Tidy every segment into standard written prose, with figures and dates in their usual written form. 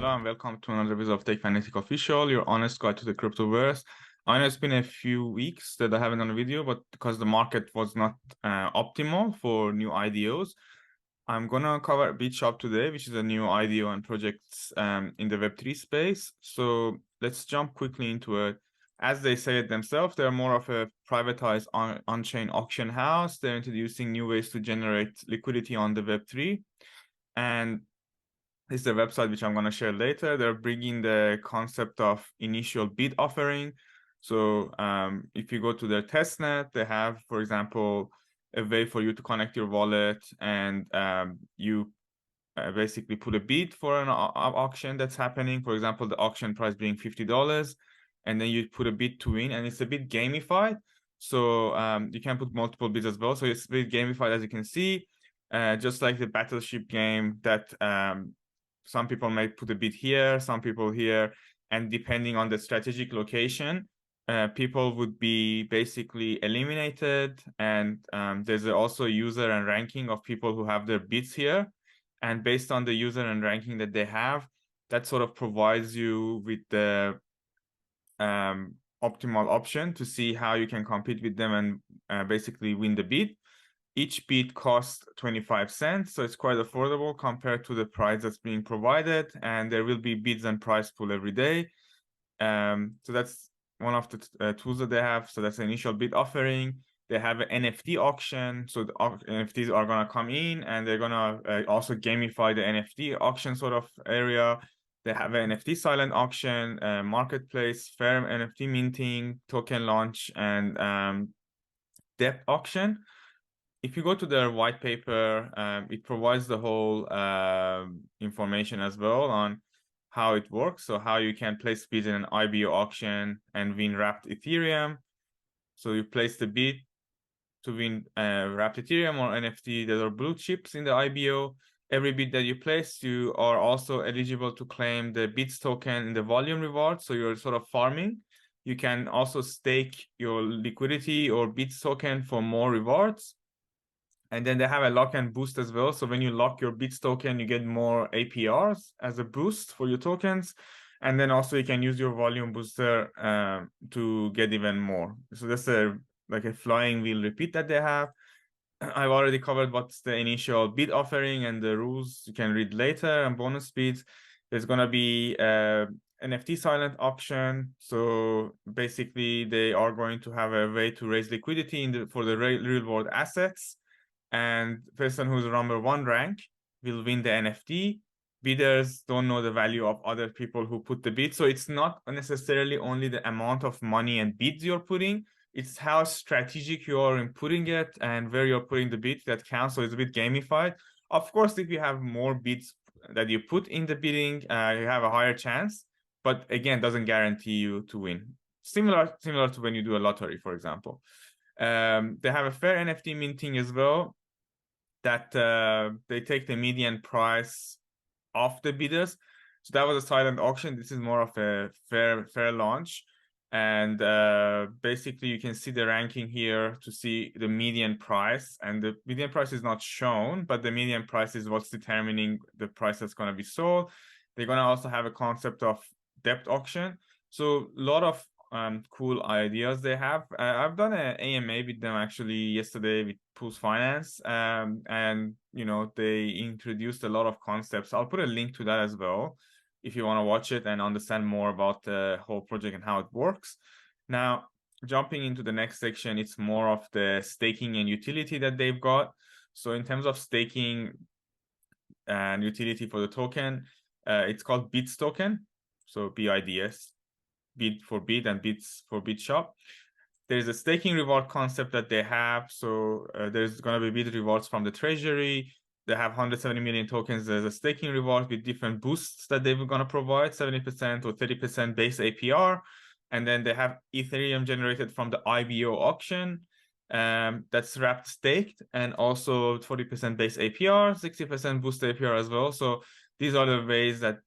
Hello and welcome to another episode of Techfanaticofficial, your honest guide to the Cryptoverse. I know it's been a few weeks that I haven't done a video, but because the market was not optimal for new IDOs, I'm gonna cover Bidshop today, which is a new IDO and projects in the Web3 space. So let's jump quickly into it. As they say it themselves, they're more of a privatized on-chain auction house. They're introducing new ways to generate liquidity on the Web3. And this is the website which I'm going to share later. They're bringing the concept of initial bid offering. So if you go to their testnet, they have, for example, a way for you to connect your wallet and you basically put a bid for an auction that's happening. For example, the auction price being $50, and then you put a bid to win, and it's a bit gamified. So you can put multiple bids as well. So it's a bit gamified, as you can see, just like the Battleship game that some people might put a bid here, some people here, and depending on the strategic location, people would be basically eliminated. And there's also user and ranking of people who have their bids here. And based on the user and ranking that they have, that sort of provides you with the optimal option to see how you can compete with them and basically win the bid. Each bid costs 25 cents, so it's quite affordable compared to the price that's being provided, and there will be bids and price pool every day. So that's one of the tools that they have. So that's the initial bid offering. They have an NFT auction, so the NFTs are gonna come in, and they're gonna also gamify the NFT auction sort of area. They have an NFT silent auction, marketplace, fair NFT minting, token launch, and depth auction. If you go to their white paper, it provides the whole information as well on how it works. So how you can place bids in an IBO auction and win wrapped Ethereum. So you place the bid to win wrapped Ethereum or NFT that are blue chips in the IBO. Every bid that you place, you are also eligible to claim the BIDS token in the volume reward. So you're sort of farming. You can also stake your liquidity or BIDS token for more rewards. And then they have a lock and boost as well. So when you lock your BIDS token, you get more APRs as a boost for your tokens. And then also you can use your volume booster to get even more. So that's like a flying wheel repeat that they have. I've already covered what's the initial bid offering and the rules you can read later, and bonus bids. There's going to be NFT silent option. So basically they are going to have a way to raise liquidity for the real world assets. And person who's number one rank will win the NFT. Bidders don't know the value of other people who put the bid. So it's not necessarily only the amount of money and bids you're putting, it's how strategic you are in putting it and where you're putting the bid that counts. So it's a bit gamified. Of course, if you have more bids that you put in the bidding, you have a higher chance, but again, doesn't guarantee you to win. Similar to when you do a lottery, for example. They have a fair NFT minting as well, that they take the median price of the bidders. So that was a silent auction. This is more of a fair launch. And basically you can see the ranking here to see the median price, and the median price is not shown, but the median price is what's determining the price that's going to be sold. They're going to also have a concept of depth auction. So a lot of cool ideas they have. I've done an AMA with them actually yesterday with Poolz Finance, and you know, they introduced a lot of concepts. I'll put a link to that as well if you want to watch it and understand more about the whole project and how it works. Now, jumping into the next section, it's more of the staking and utility that they've got. So in terms of staking and utility for the token, it's called BIDS token. So BIDS. Bid for bid and bids for Bidshop. There's a staking reward concept that they have. So there's going to be bid rewards from the treasury. They have 170 million tokens. There's a staking reward with different boosts that they're going to provide, 70% or 30% base APR. And then they have Ethereum generated from the IBO auction that's wrapped staked, and also 40% base APR, 60% boost APR as well. So these are the ways that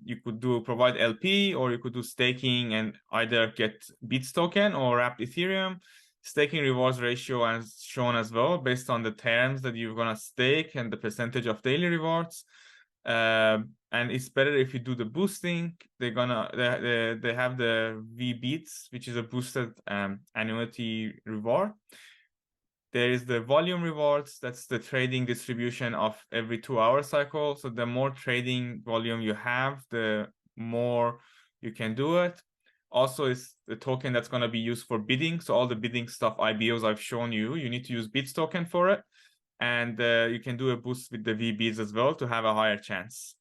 you could provide LP, or you could do staking and either get BIDS token or wrapped Ethereum. Staking rewards ratio as shown as well, based on the terms that you're going to stake and the percentage of daily rewards. and it's better if you do the boosting. They have the V beats, which is a boosted annuity reward. There is the volume rewards. That's the trading distribution of every 2-hour cycle. So the more trading volume you have, the more you can do it. Also, it's the token that's going to be used for bidding. So all the bidding stuff, IBOs I've shown you, you need to use Bits token for it. And you can do a boost with the VBs as well to have a higher chance.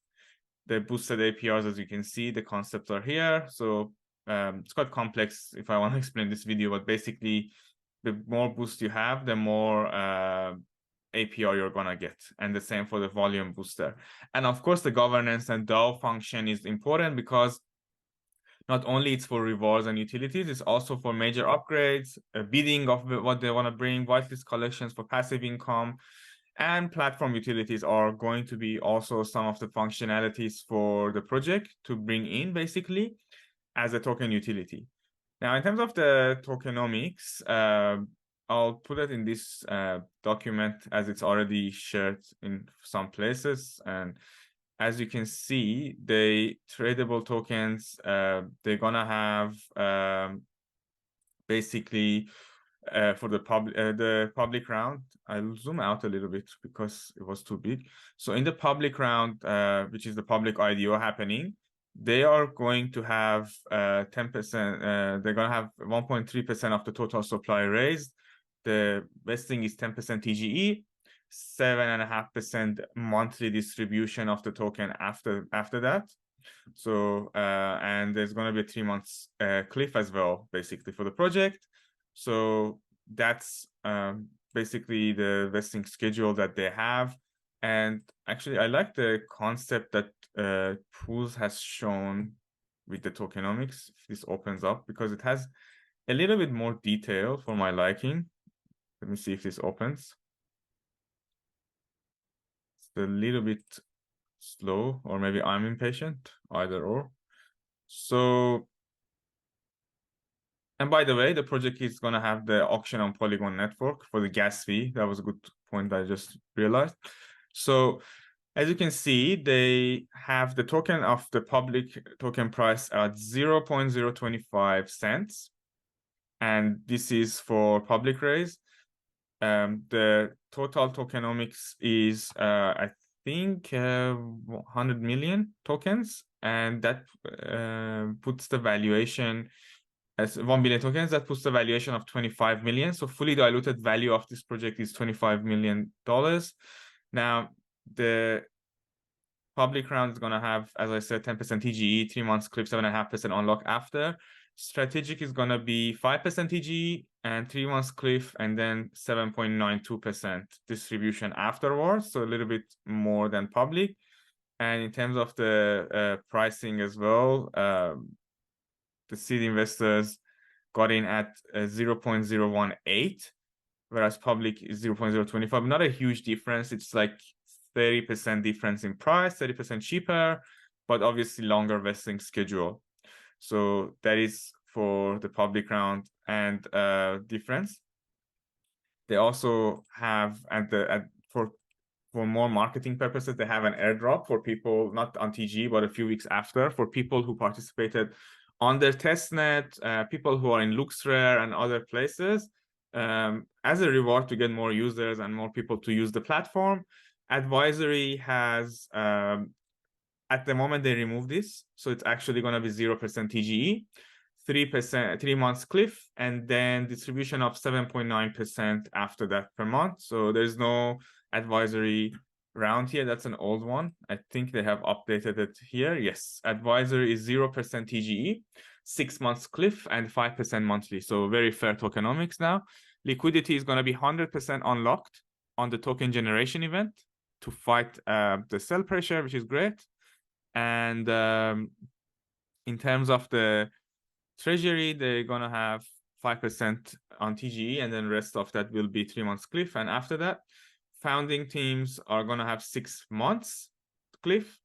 The boosted APRs, as you can see, the concepts are here. So it's quite complex if I want to explain this video, but basically, the more boost you have, the more APR you're gonna get, and the same for the volume booster. And of course, the governance and DAO function is important because not only it's for rewards and utilities, it's also for major upgrades, bidding of what they want to bring, whitelist collections for passive income, and platform utilities are going to be also some of the functionalities for the project to bring in basically as a token utility. Now, in terms of the tokenomics, I'll put it in this document as it's already shared in some places. And as you can see, the tradable tokens, they're gonna have basically for the public round. I'll zoom out a little bit because it was too big. So in the public round, which is the public IDO happening, they are going to have 10%. They're going to have 1.3% of the total supply raised. The vesting is 10% TGE, 7.5% monthly distribution of the token after that. So and there's going to be a 3 months cliff as well, basically for the project. So that's basically the vesting schedule that they have. And actually, I like the concept that Poolz has shown with the tokenomics. If this opens up, because it has a little bit more detail for my liking. Let me see if this opens. It's a little bit slow, or maybe I'm impatient, either or. So, and by the way, the project is going to have the auction on Polygon network for the gas fee. That was a good point I just realized. So as you can see, they have the token of the public token price at 0.025 cents. And this is for public raise. The total tokenomics is, I think, 100 million tokens. And that puts the valuation as 1 billion tokens. That puts the valuation of 25 million. So fully diluted value of this project is $25 million. Now, the public round is going to have, as I said, 10% TGE, 3 months clip, 7.5% unlock after. Strategic is going to be 5% TGE and 3 months cliff, and then 7.92% distribution afterwards. So a little bit more than public. And in terms of the pricing as well, the seed investors got in at 0.018, whereas public is 0.025. Not a huge difference. It's like 30% difference in price, 30% cheaper, but obviously longer vesting schedule. So that is for the public round and difference. They also have for more marketing purposes, they have an airdrop for people, not on TG, but a few weeks after, for people who participated on their testnet, people who are in LuxRare and other places, as a reward to get more users and more people to use the platform. Advisory has, at the moment they removed this, so it's actually going to be 0% TGE, 3%, 3 months cliff, and then distribution of 7.9% after that per month. So there's no advisory round here. That's an old one. I think they have updated it here. Yes, advisory is 0% TGE, 6 months cliff, and 5% monthly. So very fair tokenomics now. Liquidity is going to be 100% unlocked on the token generation event to fight the sell pressure, which is great. And in terms of the treasury, they're going to have 5% on TGE, and then rest of that will be 3 months cliff. And after that, founding teams are going to have 6 months cliff.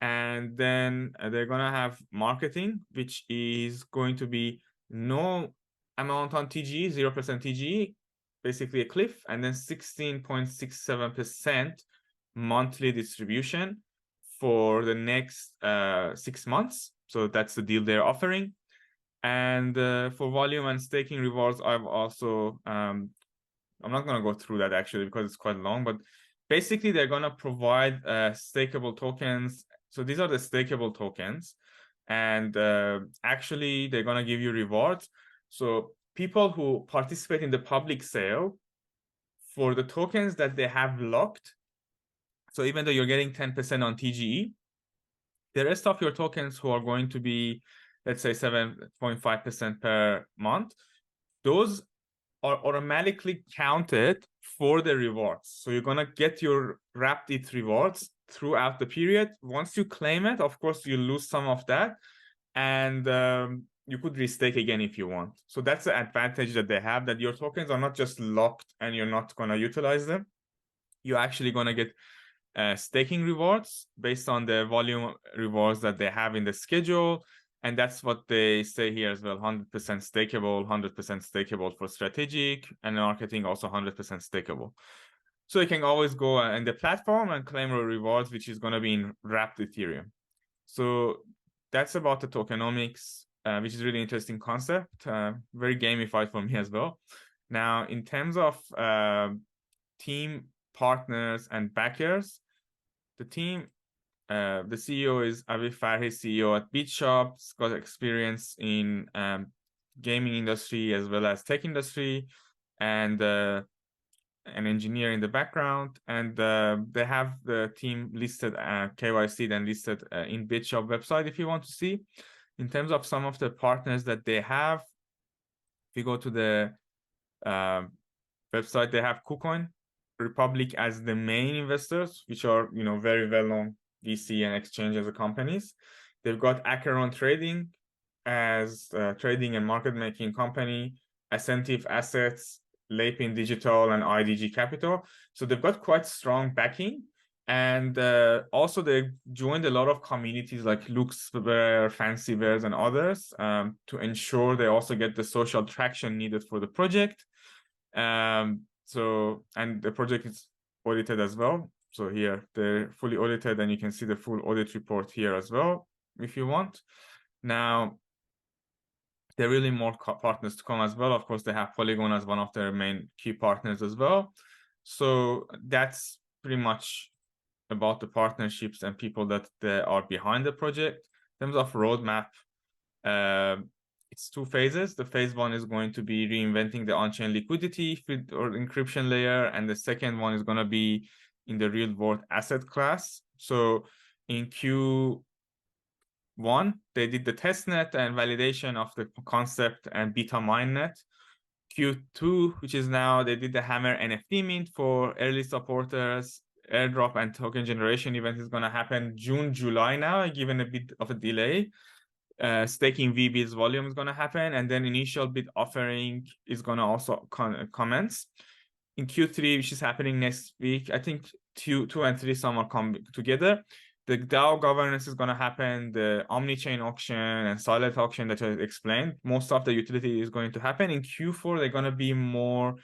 And then they're going to have marketing, which is going to be no amount on TGE, 0% TGE, basically a cliff, and then 16.67% monthly distribution for the next 6 months. So that's the deal they're offering. And for volume and staking rewards, I've also, I'm not going to go through that actually because it's quite long, but basically they're going to provide stakeable tokens. So these are the stakeable tokens. And actually they're going to give you rewards. So people who participate in the public sale for the tokens that they have locked, so even though you're getting 10% on TGE, the rest of your tokens who are going to be, let's say 7.5% per month, those are automatically counted for the rewards. So you're going to get your wrapped ETH rewards throughout the period. Once you claim it, of course, you lose some of that. And you could restake again if you want. So that's the advantage that they have, that your tokens are not just locked and you're not going to utilize them. You're actually going to get staking rewards based on the volume rewards that they have in the schedule. And that's what they say here as well, 100% stakeable, 100% stakeable for strategic, and marketing also 100% stakeable. So you can always go in the platform and claim your rewards, which is going to be in wrapped Ethereum. So that's about the tokenomics, which is really interesting concept, very gamified for me as well. Now, in terms of team partners and backers, the team, the CEO is Avi Farhi, CEO at Bidshop. He's got experience in gaming industry as well as tech industry, and an engineer in the background. And they have the team listed, KYC, then listed in Bidshop website if you want to see. In terms of some of the partners that they have, if you go to the website, they have KuCoin Republic as the main investors, which are, you know, very well-known VC and exchange as a companies. They've got Acheron Trading as a trading and market making company, Ascentive Assets, Lapin Digital, and IDG Capital. So they've got quite strong backing. And also they joined a lot of communities like Luxware, Fancywares, and others to ensure they also get the social traction needed for the project. So, and the project is audited as well. So here they're fully audited, and you can see the full audit report here as well, if you want. Now, there are really more partners to come as well. Of course, they have Polygon as one of their main key partners as well. So that's pretty much about the partnerships and people that are behind the project. In terms of roadmap, it's 2 phases. The phase 1 is going to be reinventing the on-chain liquidity or encryption layer, and the second one is going to be in the real-world asset class. So in Q1, they did the testnet and validation of the concept and beta mainnet. Q2, which is now, they did the Hammer NFT mint for early supporters. Airdrop and token generation event is going to happen June, July now, given a bit of a delay. Staking VB's volume is going to happen, and then initial bid offering is going to also commence in Q3, which is happening next week. I think 2 and 3 some are come together. The DAO governance is going to happen, the omni-chain auction and silent auction that I explained. Most of the utility is going to happen. In Q4, they're going to be more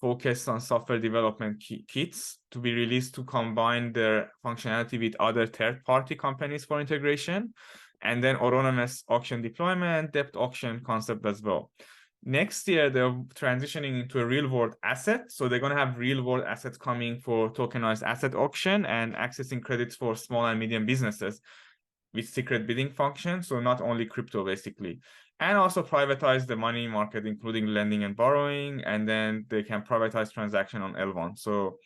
focused on software development kits to be released to combine their functionality with other third-party companies for integration. And then autonomous auction deployment, depth auction concept as well. Next year, they're transitioning into a real-world asset. So they're going to have real-world assets coming for tokenized asset auction and accessing credits for small and medium businesses with secret bidding function. So not only crypto, basically. And also privatize the money market, including lending and borrowing. And then they can privatize transaction on L1. So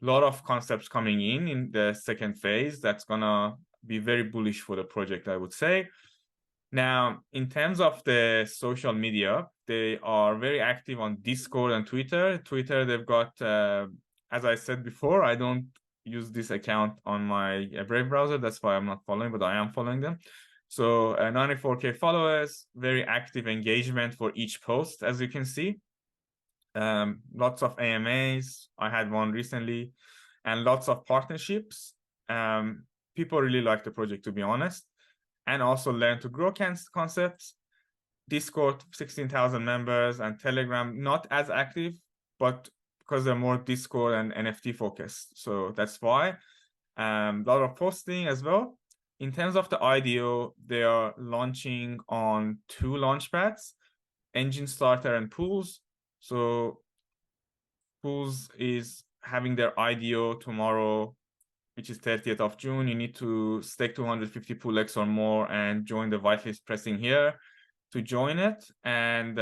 a lot of concepts coming in the second phase. That's going to be very bullish for the project, I would say. Now, in terms of the social media, they are very active on Discord and Twitter. Twitter, they've got, as I said before, I don't use this account on my Brave browser. That's why I'm not following, but I am following them. So 94K followers, very active engagement for each post, as you can see. Lots of AMAs. I had one recently, and lots of partnerships. People really like the project, to be honest, and also learn to grow concepts. Discord, 16,000 members, and Telegram, not as active, but because they're more Discord and NFT focused. So that's why. A lot of posting as well. In terms of the IDO, they are launching on 2 launchpads, Enjinstarter and Poolz. So Poolz is having their IDO tomorrow, which is 30th of June. You need to stake 250 Poolz or more and join the whitelist pressing here to join it. And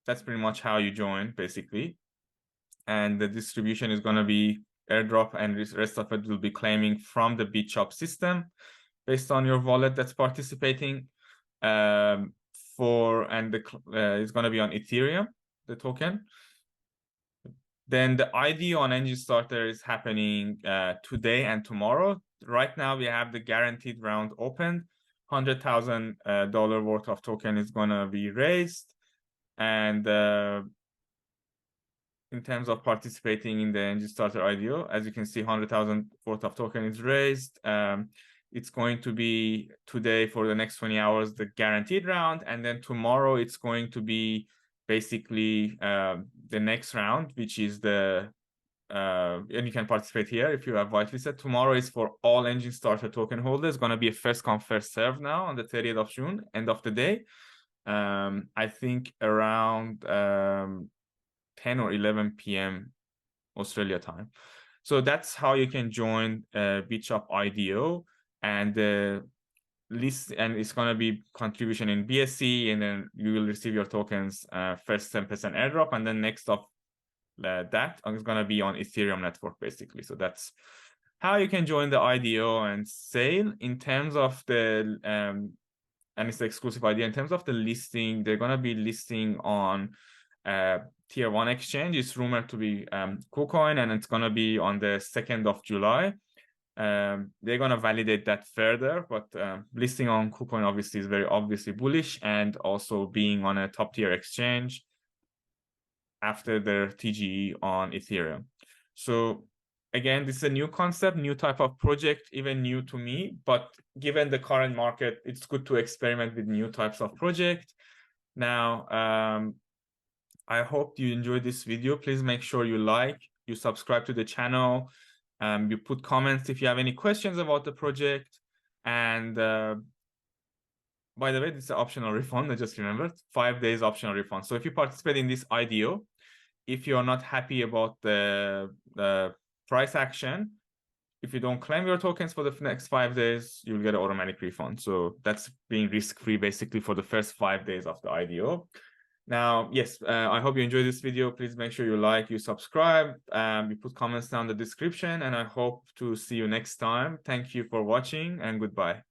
that's pretty much how you join, basically. And the distribution is going to be airdrop, and the rest of it will be claiming from the Bidshop system based on your wallet that's participating. It's going to be on Ethereum, the token. Then the IDO on Enjinstarter is happening today and tomorrow. Right now, we have the guaranteed round open. $100,000 worth of token is going to be raised. And in terms of participating in the Enjinstarter IDO, as you can see, 100,000 worth of token is raised. It's going to be today for the next 20 hours, the guaranteed round. And then tomorrow, it's going to be basically the next round, which is the, and you can participate here if you have whitelisted. Tomorrow is for all Enjinstarter token holders. Going to be a first come, first serve now on the 30th of June, end of the day. I think around 10 or 11 p.m. Australia time. So that's how you can join Bidshop IDO, and list, and it's going to be contribution in BSC, and then you will receive your tokens first 10% airdrop, and then next of that is going to be on Ethereum network, basically. So that's how you can join the IDO and sale. In terms of the and it's the exclusive IDO. In terms of the listing, they're going to be listing on tier 1 exchange. It's rumored to be KuCoin, and it's going to be on the 2nd of July. They're going to validate that further, but listing on KuCoin obviously is very obviously bullish, and also being on a top tier exchange after their TGE on Ethereum. So again, this is a new concept, new type of project, even new to me, but given the current market, it's good to experiment with new types of project. Now, I hope you enjoyed this video. Please make sure you like, you subscribe to the channel, you put comments if you have any questions about the project. And by the way, this is an optional refund. I just remembered, 5 days optional refund. So if you participate in this IDO, if you're not happy about the price action, if you don't claim your tokens for the next 5 days, you'll get an automatic refund. So that's being risk-free basically for the first 5 days of the IDO. Now, yes, I hope you enjoyed this video. Please make sure you like, you subscribe, you put comments down in the description, and I hope to see you next time. Thank you for watching, and goodbye.